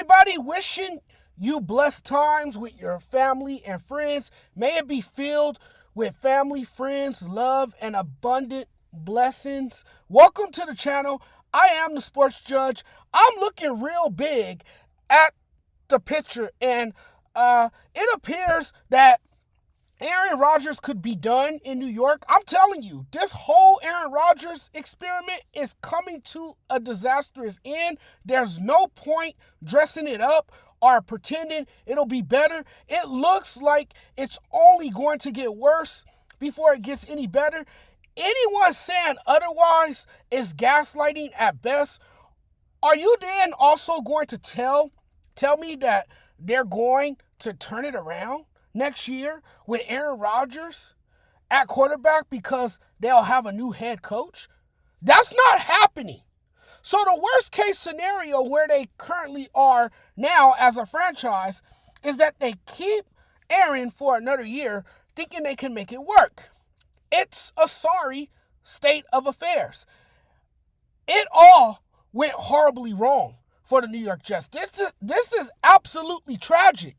everybody, wishing you blessed times with your family and friends. May it be filled with family, friends, love, and abundant blessings. Welcome to the channel. I am the Sports Judge. I'm looking real big at the picture, and it appears that Aaron Rodgers could be done in New York. I'm telling you, this whole Aaron Rodgers experiment is coming to a disastrous end. There's no point dressing it up or pretending it'll be better. It looks like it's only going to get worse before it gets any better. Anyone saying otherwise is gaslighting at best. Are you then also going to tell me that they're going to turn it around next year with Aaron Rodgers at quarterback because they'll have a new head coach? That's not happening. So the worst case scenario where they currently are now as a franchise is that they keep Aaron for another year thinking they can make it work. It's a sorry state of affairs. It all went horribly wrong for the New York Jets. This is absolutely tragic.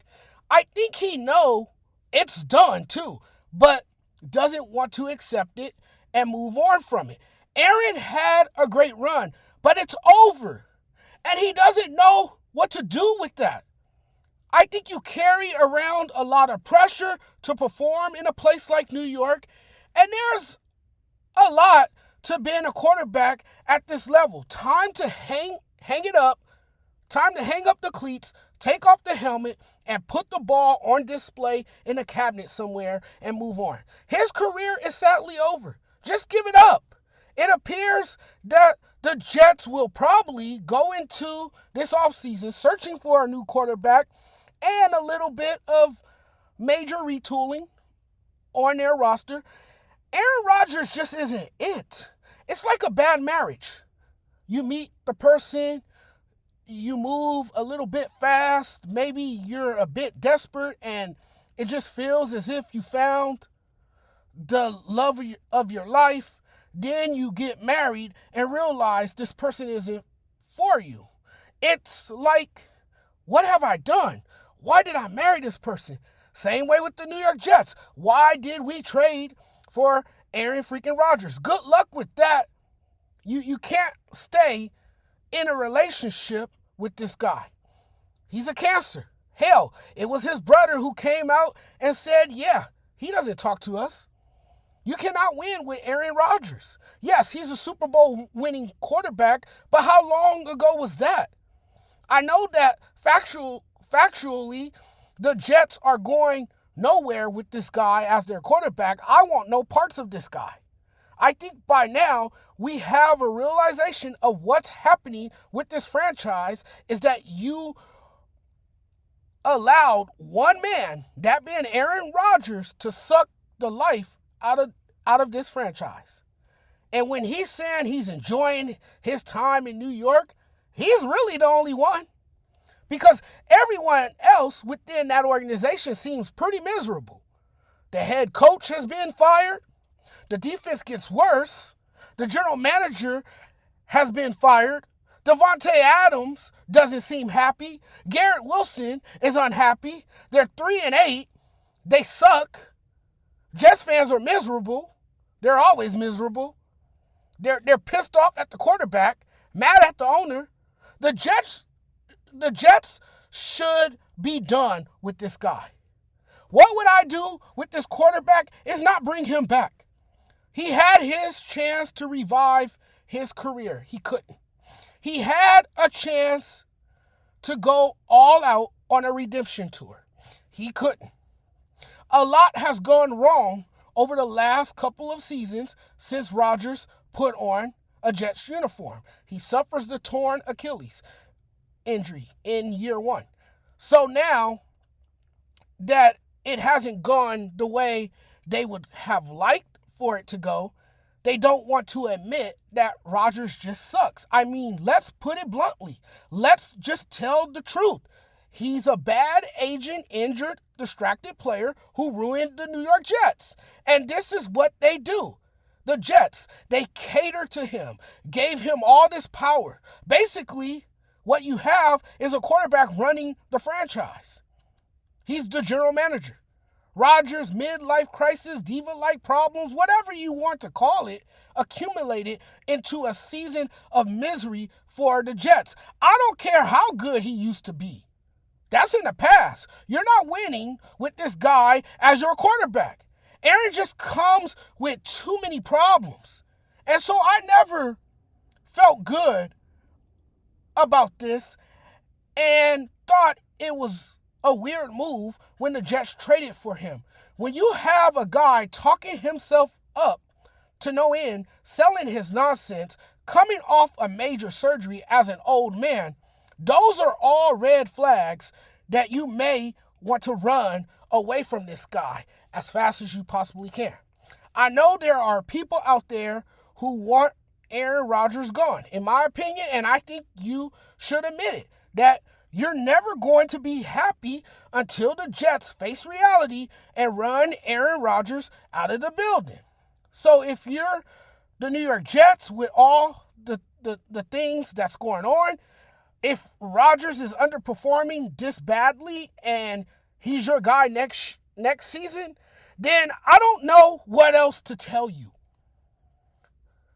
I think he knows it's done too, but doesn't want to accept it and move on from it. Aaron had a great run, but it's over, and he doesn't know what to do with that. I think you carry around a lot of pressure to perform in a place like New York, and there's a lot to being a quarterback at this level. Time to hang it up, time to hang up the cleats, take off the helmet, and put the ball on display in a cabinet somewhere and move on. His career is sadly over. Just give it up. It appears that the Jets will probably go into this offseason searching for a new quarterback and a little bit of major retooling on their roster. Aaron Rodgers just isn't it. It's like a bad marriage. You meet the person, you move a little bit fast, maybe you're a bit desperate, and it just feels as if you found the love of your life. Then you get married and realize this person isn't for you. It's like, what have I done? Why did I marry this person? Same way with the New York Jets. Why did we trade for Aaron freaking Rodgers? Good luck with that. You can't stay in a relationship with this guy. He's a cancer. Hell, it was his brother who came out and said, yeah, he doesn't talk to us. You cannot win with Aaron Rodgers. Yes, he's a Super Bowl winning quarterback, but how long ago was that? I know that factually, the Jets are going nowhere with this guy as their quarterback. I want no parts of this guy. I think by now we have a realization of what's happening with this franchise is that you allowed one man, that being Aaron Rodgers, to suck the life out of this franchise. And when he's saying he's enjoying his time in New York, he's really the only one. Because everyone else within that organization seems pretty miserable. The head coach has been fired. The defense gets worse. The general manager has been fired. Devontae Adams doesn't seem happy. Garrett Wilson is unhappy. They're 3-8. They suck. Jets fans are miserable. They're always miserable. They're pissed off at the quarterback, mad at the owner. The Jets should be done with this guy. What would I do with this quarterback is not bring him back. He had his chance to revive his career. He couldn't. He had a chance to go all out on a redemption tour. He couldn't. A lot has gone wrong over the last couple of seasons since Rodgers put on a Jets uniform. He suffers the torn Achilles injury in year one. So now that it hasn't gone the way they would have liked for it to go, they don't want to admit that Rodgers just sucks. I mean, let's put it bluntly. Let's just tell the truth. He's a bad agent, injured, distracted player who ruined the New York Jets. And this is what they do. The Jets, they cater to him, gave him all this power. Basically, What you have is a quarterback running the franchise. He's the general manager. Rodgers' midlife crisis, diva-like problems, whatever you want to call it, accumulated into a season of misery for the Jets. I don't care how good he used to be. That's in the past. You're not winning with this guy as your quarterback. Aaron just comes with too many problems. And so I never felt good about this and thought it was a weird move when the Jets traded for him. When you have a guy talking himself up to no end, selling his nonsense, coming off a major surgery as an old man, those are all red flags that you may want to run away from this guy as fast as you possibly can. I know there are people out there who want Aaron Rodgers gone. In my opinion, and I think you should admit it, that you're never going to be happy until the Jets face reality and run Aaron Rodgers out of the building. So if you're the New York Jets with all the things that's going on, if Rodgers is underperforming this badly and he's your guy next season, then I don't know what else to tell you.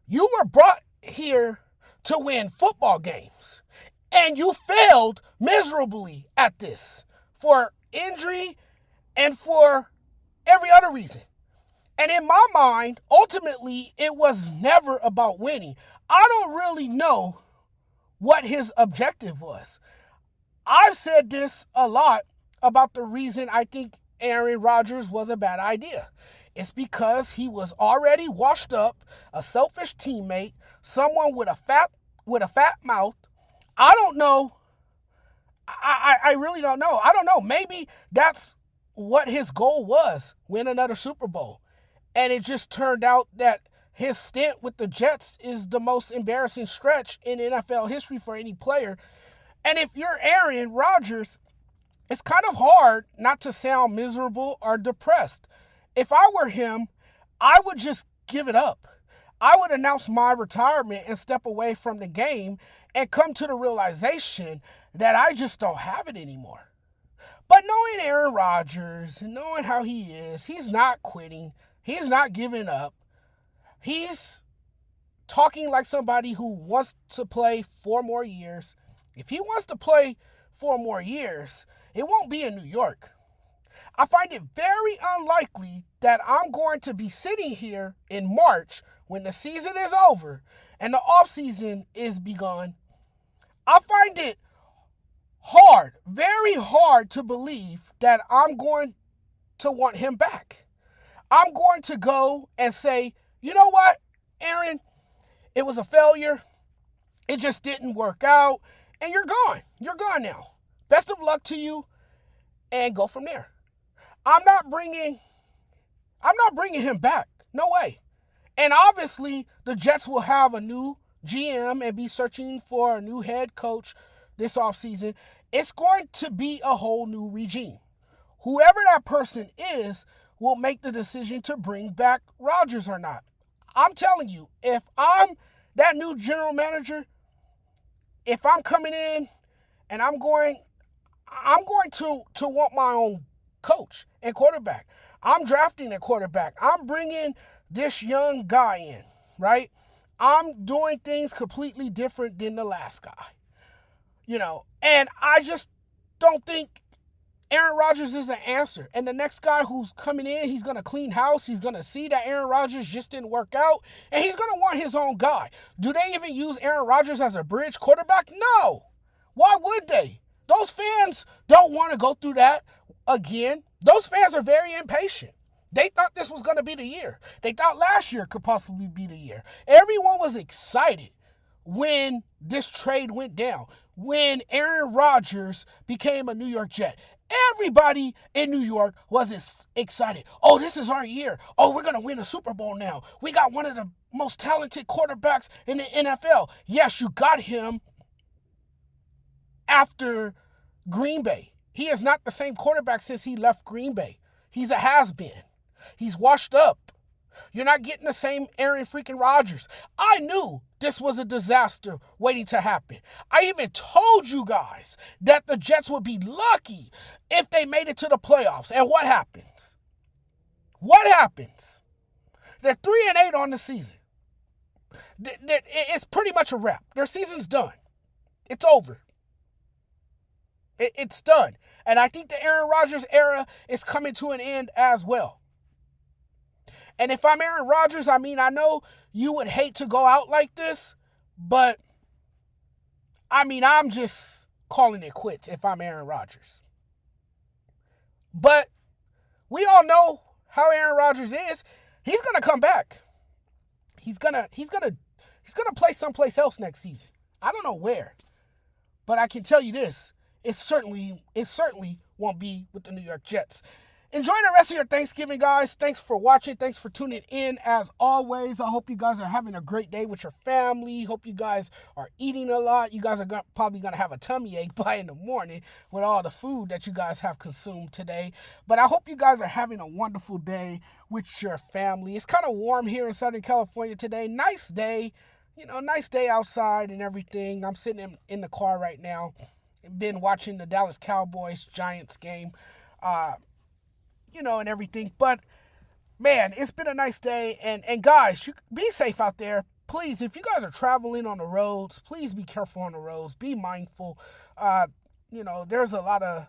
You were brought here to win football games, and you failed miserably at this for injury and for every other reason. And in my mind, ultimately, it was never about winning. I don't really know what his objective was. I've said this a lot about the reason I think Aaron Rodgers was a bad idea. It's because he was already washed up, a selfish teammate, someone with a fat mouth. I don't know. I really don't know. I don't know. Maybe that's what his goal was, win another Super Bowl. And it just turned out that his stint with the Jets is the most embarrassing stretch in NFL history for any player. And if you're Aaron Rodgers, it's kind of hard not to sound miserable or depressed. If I were him, I would just give it up. I would announce my retirement and step away from the game and come to the realization that I just don't have it anymore. But knowing Aaron Rodgers and knowing how he is, he's not quitting. He's not giving up. He's talking like somebody who wants to play 4 more years. If he wants to play 4 more years, it won't be in New York. I find it very unlikely that I'm going to be sitting here in March when the season is over and the offseason is begun. I find it hard, very hard to believe that I'm going to want him back. I'm going to go and say, you know what, Aaron, it was a failure. It just didn't work out. And you're gone. You're gone now. Best of luck to you, and go from there. I'm not bringing him back. No way. And obviously, the Jets will have a new GM and be searching for a new head coach this offseason. It's going to be a whole new regime. Whoever that person is will make the decision to bring back Rodgers or not. I'm telling you, if I'm that new general manager, if I'm coming in and I'm going to want my own coach and quarterback. I'm drafting a quarterback. I'm bringing this young guy in, right? I'm doing things completely different than the last guy, and I just don't think Aaron Rodgers is the answer. And the next guy who's coming in, he's going to clean house. He's going to see that Aaron Rodgers just didn't work out, and he's going to want his own guy. Do they even use Aaron Rodgers as a bridge quarterback? No. Why would they? Those fans don't want to go through that again. Those fans are very impatient. They thought this was going to be the year. They thought last year could possibly be the year. Everyone was excited when this trade went down, when Aaron Rodgers became a New York Jet. Everybody in New York was excited. Oh, this is our year. Oh, we're going to win a Super Bowl now. We got one of the most talented quarterbacks in the NFL. Yes, you got him after Green Bay. He is not the same quarterback since he left Green Bay. He's a has-been. He's washed up. You're not getting the same Aaron freaking Rodgers. I knew this was a disaster waiting to happen. I even told you guys that the Jets would be lucky if they made it to the playoffs. And what happens? What happens? They're 3-8 on the season. It's pretty much a wrap. Their season's done. It's over. It's done. And I think the Aaron Rodgers era is coming to an end as well. And if I'm Aaron Rodgers, I mean, I know you would hate to go out like this, but I mean, I'm just calling it quits if I'm Aaron Rodgers. But we all know how Aaron Rodgers is. He's going to come back. He's going to play someplace else next season. I don't know where. But I can tell you this, it certainly won't be with the New York Jets. Enjoy the rest of your Thanksgiving, guys. Thanks for watching. Thanks for tuning in. As always, I hope you guys are having a great day with your family. Hope you guys are eating a lot. You guys are probably going to have a tummy ache by in the morning with all the food that you guys have consumed today. But I hope you guys are having a wonderful day with your family. It's kind of warm here in Southern California today. Nice day. Nice day outside and everything. I'm sitting in the car right now. Been watching the Dallas Cowboys-Giants game. And everything. But, man, it's been a nice day. And guys, you be safe out there. Please, if you guys are traveling on the roads, please be careful on the roads. Be mindful. There's a lot of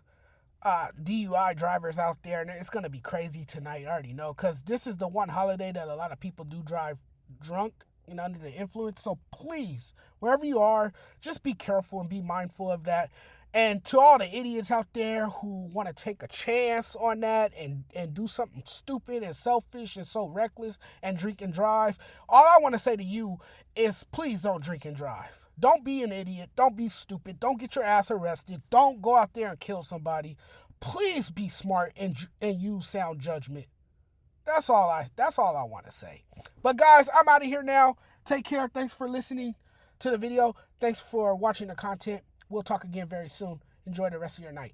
DUI drivers out there, and it's going to be crazy tonight. I already know, because this is the one holiday that a lot of people do drive drunk and under the influence. So please, wherever you are, just be careful and be mindful of that. And to all the idiots out there who want to take a chance on that and do something stupid and selfish and so reckless and drink and drive, all I want to say to you is please don't drink and drive. Don't be an idiot. Don't be stupid. Don't get your ass arrested. Don't go out there and kill somebody. Please be smart and use sound judgment. That's all I want to say. But guys, I'm out of here now. Take care. Thanks for listening to the video. Thanks for watching the content. We'll talk again very soon. Enjoy the rest of your night.